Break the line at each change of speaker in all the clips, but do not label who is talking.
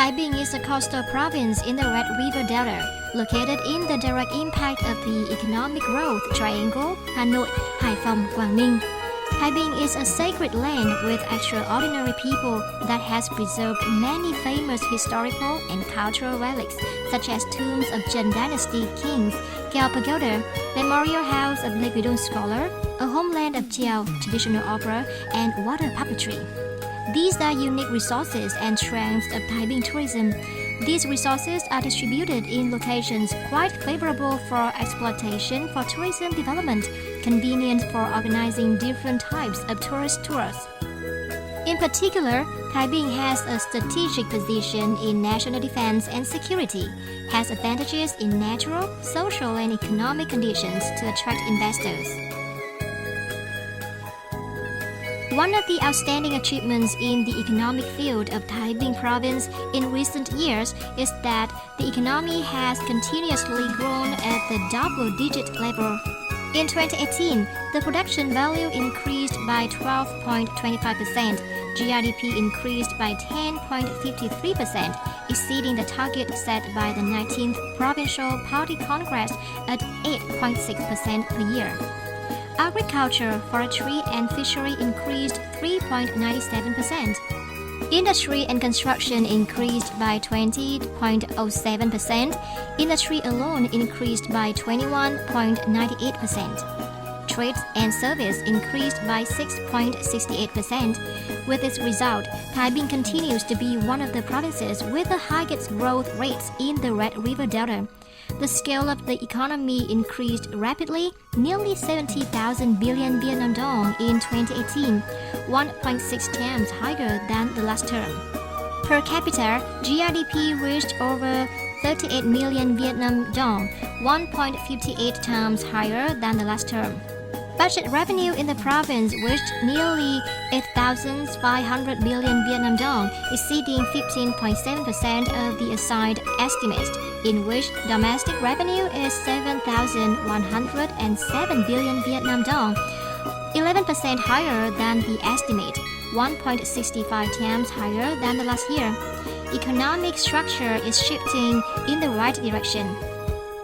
Binh is a coastal province in the Red River Delta, located in the direct impact of the economic growth triangle Hanoi, Haiphong, Quảng Ninh. Binh is a sacred land with extraordinary people that has preserved many famous historical and cultural relics, such as tombs of Zheng Dynasty kings, Kiao Pagoda, Memorial House of Lake Vidun Scholar, a homeland of Chiao, traditional opera, and water puppetry. These are unique resources and strengths of Binh tourism. These resources are distributed in locations quite favorable for exploitation for tourism development, convenient for organizing different types of tourist tours. In particular, Binh has a strategic position in national defense and security, has advantages in natural, social, and economic conditions to attract investors. One of the outstanding achievements in the economic field of Binh province in recent years is that the economy has continuously grown at the double-digit level. In 2018, the production value increased by 12.25%, GRDP increased by 10.53%, exceeding the target set by the 19th Provincial Party Congress at 8.6% per year. Agriculture, forestry, and fishery increased 3.97%. Industry and construction increased by 20.07%. Industry alone increased by 21.98%. Trade and service increased by 6.68%. With this result, Binh continues to be one of the provinces with the highest growth rates in the Red River Delta. The scale of the economy increased rapidly, nearly 70,000 billion Vietnam dong in 2018, 1.6 times higher than the last term. Per capita, GRDP reached over 38 million Vietnam dong, 1.58 times higher than the last term. Budget revenue in the province reached nearly 8,500 billion Vietnam dong, exceeding 15.7% of the assigned estimate, in which domestic revenue is 7,107 billion Vietnam dong, 11% higher than the estimate, 1.65 times higher than the last year. Economic structure is shifting in the right direction.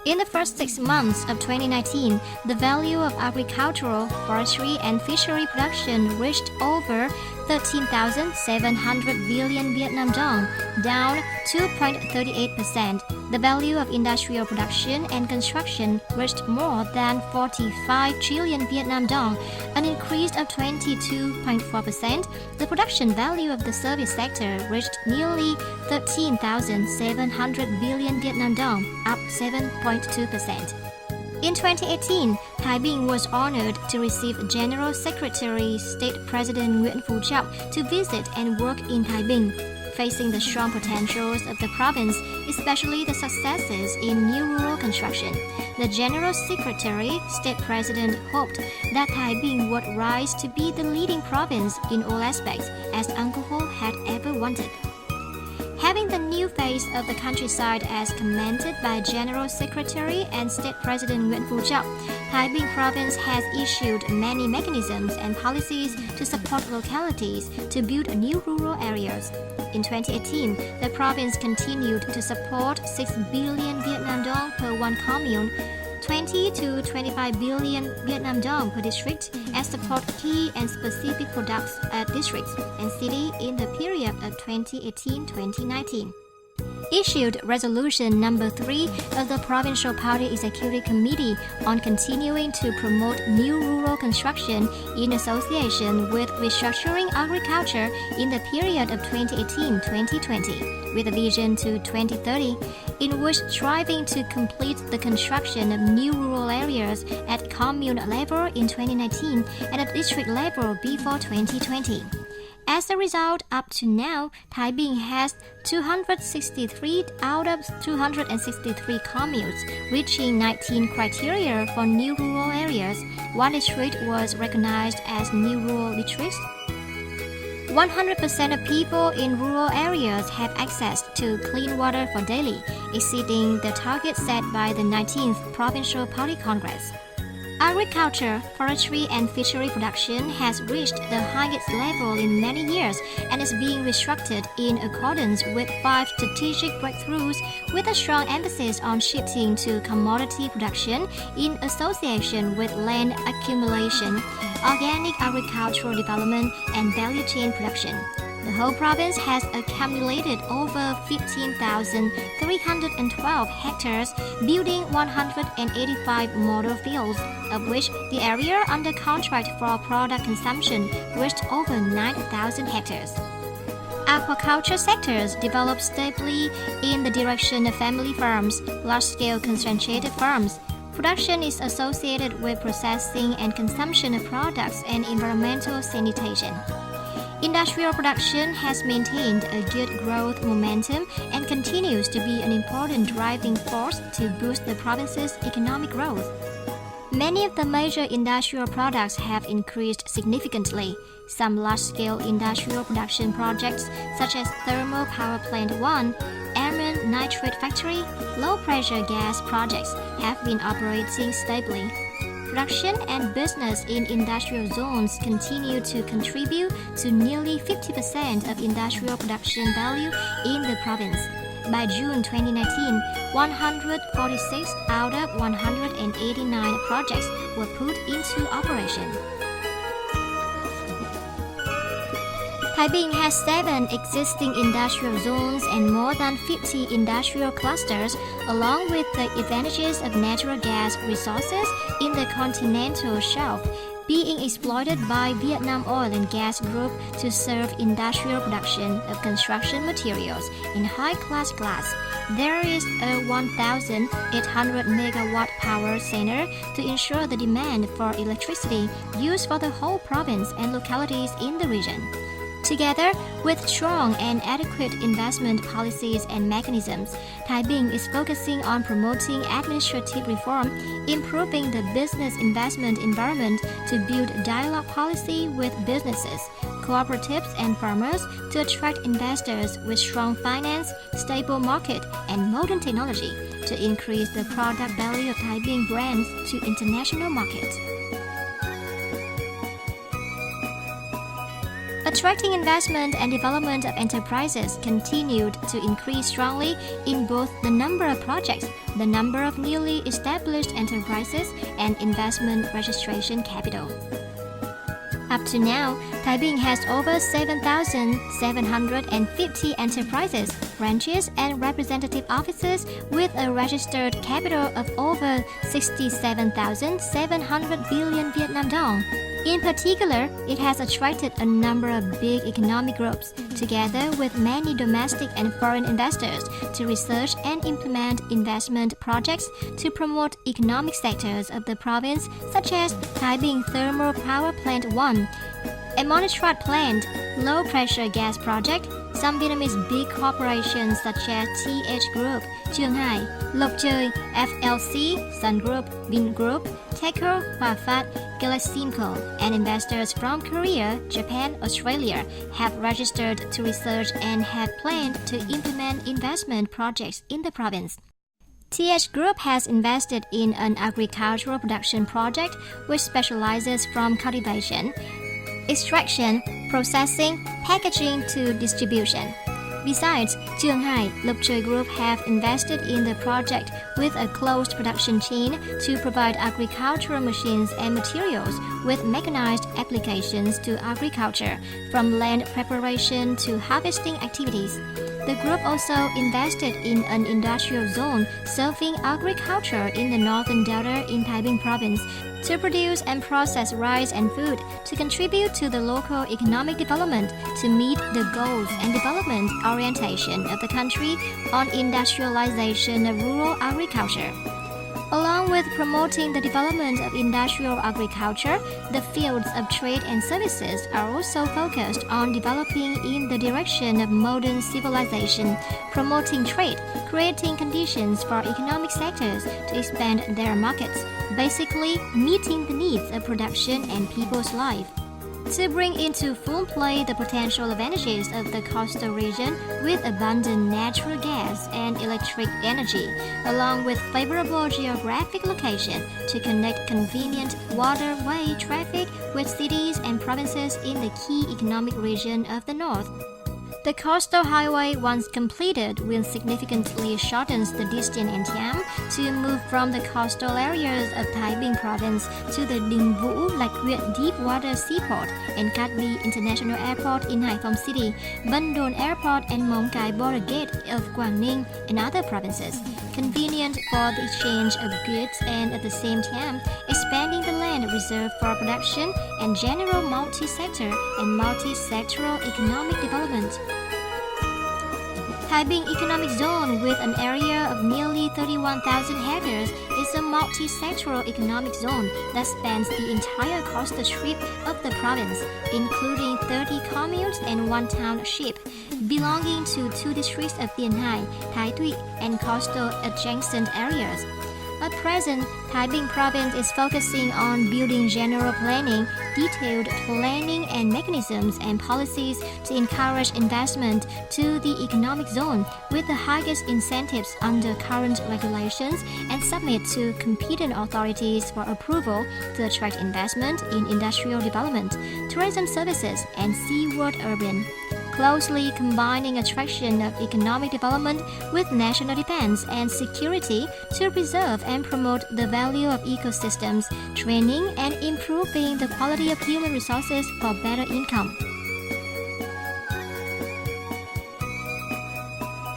In the first 6 months of 2019, the value of agricultural, forestry, and fishery production reached over 13,700 billion Vietnam dong, down 2.38%. The value of industrial production and construction reached more than 45 trillion Vietnam dong, an increase of 22.4%. The production value of the service sector reached nearly 13,700 billion Vietnam dong, up 7.2%. In 2018, Binh was honored to receive General Secretary State President Nguyễn Phú Trọng to visit and work in Binh. Facing the strong potentials of the province, especially the successes in new rural construction, the General Secretary State President hoped that Binh would rise to be the leading province in all aspects, as Uncle Ho had ever wanted. Having the new face of the countryside as commented by General Secretary and State President Nguyễn Phú Trọng, Binh province has issued many mechanisms and policies to support localities to build new rural areas. In 2018, the province continued to support 6 billion Vietnam dong per one commune, 20 to 25 billion Vietnam dong per district, and support key and specific products at districts and city in the period of 2018-2019. Issued Resolution Number 3 of the Provincial Party Executive Committee on continuing to promote new rural construction in association with restructuring agriculture in the period of 2018-2020, with a vision to 2030, in which striving to complete the construction of new rural areas at commune level in 2019 and at district level before 2020. As a result, up to now, Binh has 263 out of 263 communes, reaching 19 criteria for new rural areas. One district was recognized as new rural district. 100% of people in rural areas have access to clean water for daily, exceeding the target set by the 19th Provincial Party Congress. Agriculture, forestry and fishery production has reached the highest level in many years and is being restructured in accordance with 5 strategic breakthroughs with a strong emphasis on shifting to commodity production in association with land accumulation, organic agricultural development and value chain production. The whole province has accumulated over 15,312 hectares, building 185 model fields, of which the area under contract for product consumption reached over 9,000 hectares. Aquaculture sectors develop stably in the direction of family farms, large-scale concentrated farms. Production is associated with processing and consumption of products and environmental sanitation. Industrial production has maintained a good growth momentum and continues to be an important driving force to boost the province's economic growth. Many of the major industrial products have increased significantly. Some large-scale industrial production projects, such as Thermal Power Plant 1, Ammon Nitrate Factory, low-pressure gas projects, have been operating stably. Production and business in industrial zones continue to contribute to nearly 50% of industrial production value in the province. By June 2019, 146 out of 189 projects were put into operation. Binh has 7 existing industrial zones and more than 50 industrial clusters, along with the advantages of natural gas resources in the continental shelf being exploited by Vietnam Oil and Gas Group to serve industrial production of construction materials in high-class glass. There is a 1,800 megawatt power center to ensure the demand for electricity used for the whole province and localities in the region. Together with strong and adequate investment policies and mechanisms, Binh is focusing on promoting administrative reform, improving the business investment environment to build dialogue policy with businesses, cooperatives and farmers to attract investors with strong finance, stable market and modern technology to increase the product value of Binh brands to international markets. Attracting investment and development of enterprises continued to increase strongly in both the number of projects, the number of newly established enterprises, and investment registration capital. Up to now, Binh has over 7,750 enterprises, branches, and representative offices with a registered capital of over 67,700 billion Vietnam dong. In particular, it has attracted a number of big economic groups, together with many domestic and foreign investors, to research and implement investment projects to promote economic sectors of the province, such as Binh Thermal Power Plant 1, a Monitrat Plant, low-pressure gas project. Some Vietnamese big corporations such as TH Group, Thoai, Lộc Trời, FLC, Sun Group, Binh Group, Teco, Hòa Phát, Galaximco, and investors from Korea, Japan, Australia have registered to research and have planned to implement investment projects in the province. TH Group has invested in an agricultural production project which specializes from cultivation, extraction, processing, packaging to distribution. Besides, Thoai, Lộc Trời Group have invested in the project with a closed production chain to provide agricultural machines and materials with mechanized applications to agriculture, from land preparation to harvesting activities. The group also invested in an industrial zone serving agriculture in the northern delta in Binh province to produce and process rice and food to contribute to the local economic development to meet the goals and development orientation of the country on industrialization of rural agriculture. Along with promoting the development of industrial agriculture, the fields of trade and services are also focused on developing in the direction of modern civilization, promoting trade, creating conditions for economic sectors to expand their markets, basically meeting the needs of production and people's life. to bring into full play the potential advantages of the coastal region with abundant natural gas and electric energy, along with favorable geographic location to connect convenient waterway traffic with cities and provinces in the key economic region of the north. The coastal highway, once completed, will significantly shorten the distance in Thiam to move from the coastal areas of Thái Bình province to the Đình Vũ Lạch Huyện deep water seaport and Cát Bi International Airport in Hải Phòng City, Vân Đồn Airport and Móng Cái border gate of Quảng Ninh and other provinces. Convenient for the exchange of goods and at the same time expanding the land reserved for production and general multi-sector and multi-sectoral economic development. Thái Bình Economic Zone, with an area of nearly 31,000 hectares, is a multi-sectoral economic zone that spans the entire coastal strip of the province, including 30 communes and one township, belonging to two districts of Tiền Hải, Thái Thụy, and coastal adjacent areas. At present, Thái Bình province is focusing on building general planning, detailed planning and mechanisms and policies to encourage investment to the economic zone with the highest incentives under current regulations and submit to competent authorities for approval to attract investment in industrial development, tourism services, and seaward urban, closely combining attraction of economic development with national defense and security to preserve and promote the value of ecosystems, training and improving the quality of human resources for better income.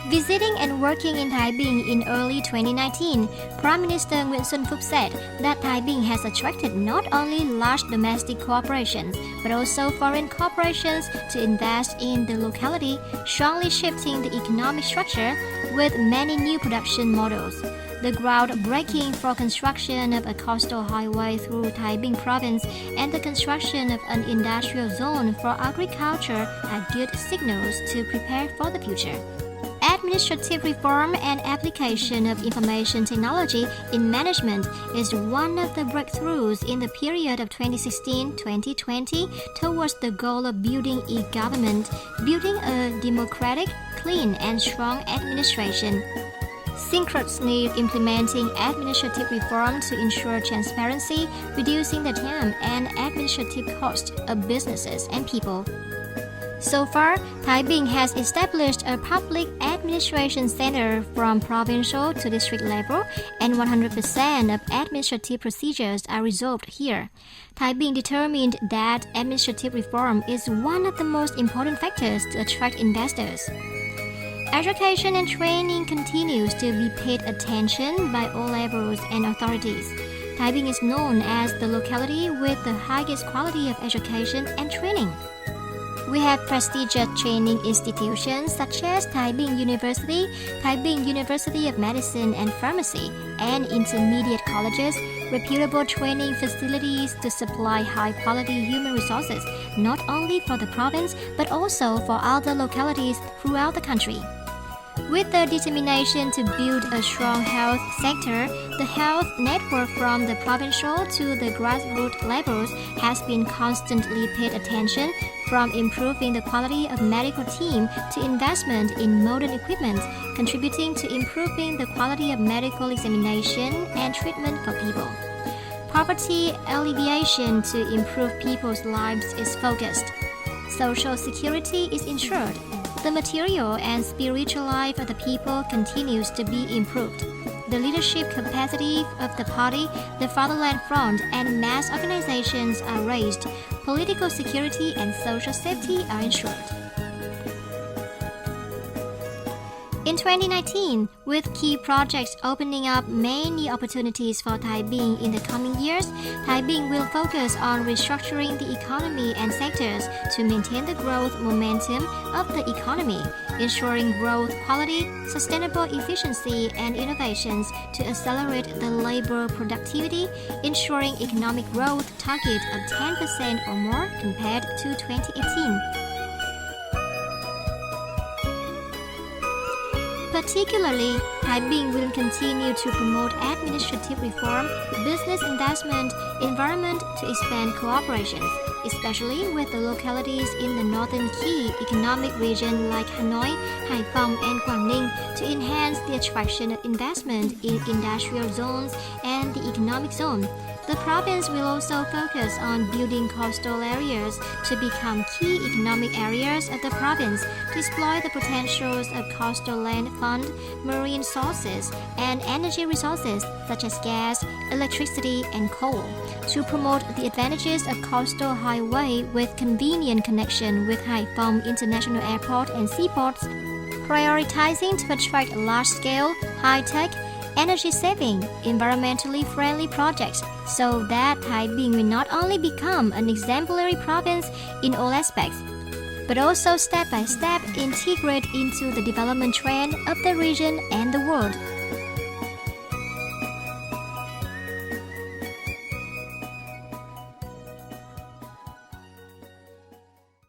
Visiting and working in Thái Bình in early 2019, Prime Minister Nguyễn Xuân Phúc said that Thái Bình has attracted not only large domestic corporations, but also foreign corporations to invest in the locality, strongly shifting the economic structure with many new production models. The groundbreaking for construction of a coastal highway through Thái Bình province and the construction of an industrial zone for agriculture are good signals to prepare for the future. Administrative reform and application of information technology in management is one of the breakthroughs in the period of 2016-2020 towards the goal of building e-government, building a democratic, clean and strong administration. Synchronously implementing administrative reform to ensure transparency, reducing the time and administrative cost of businesses and people. So far, Thái Bình has established a public administration center from provincial to district level, and 100% of administrative procedures are resolved here. Thái Bình determined that administrative reform is one of the most important factors to attract investors. Education and training continues to be paid attention by all levels and authorities. Thái Bình is known as the locality with the highest quality of education and training. We have prestigious training institutions such as Thái Bình University, Thái Bình University of Medicine and Pharmacy, and intermediate colleges, reputable training facilities to supply high-quality human resources, not only for the province, but also for other localities throughout the country. With the determination to build a strong health sector, the health network from the provincial to the grassroots levels has been constantly paid attention, from improving the quality of medical team to investment in modern equipment, contributing to improving the quality of medical examination and treatment for people. Poverty alleviation to improve people's lives is focused. Social security is ensured. The material and spiritual life of the people continues to be improved. The leadership capacity of the party, the Fatherland Front, and mass organizations are raised. Political security and social safety are ensured. In 2019, with key projects opening up many opportunities for Thái Bình in the coming years, Thái Bình will focus on restructuring the economy and sectors to maintain the growth momentum of the economy, ensuring growth quality, sustainable efficiency, and innovations to accelerate the labor productivity, ensuring economic growth target of 10% or more compared to 2018. Particularly, Thái Bình will continue to promote administrative reform, business investment, environment to expand cooperations, especially with the localities in the northern key economic region like Hanoi, Haiphong, and Quảng Ninh to enhance the attraction of investment in industrial zones and the economic zone. The province will also focus on building coastal areas to become key economic areas of the province to exploit the potentials of coastal land fund, marine sources, and energy resources such as gas, electricity, and coal, to promote the advantages of coastal highway with convenient connection with Haiphong International Airport and seaports, prioritizing to attract large-scale, high-tech, energy-saving, environmentally friendly projects so that Thái Bình will not only become an exemplary province in all aspects, but also step by step integrate into the development trend of the region and the world.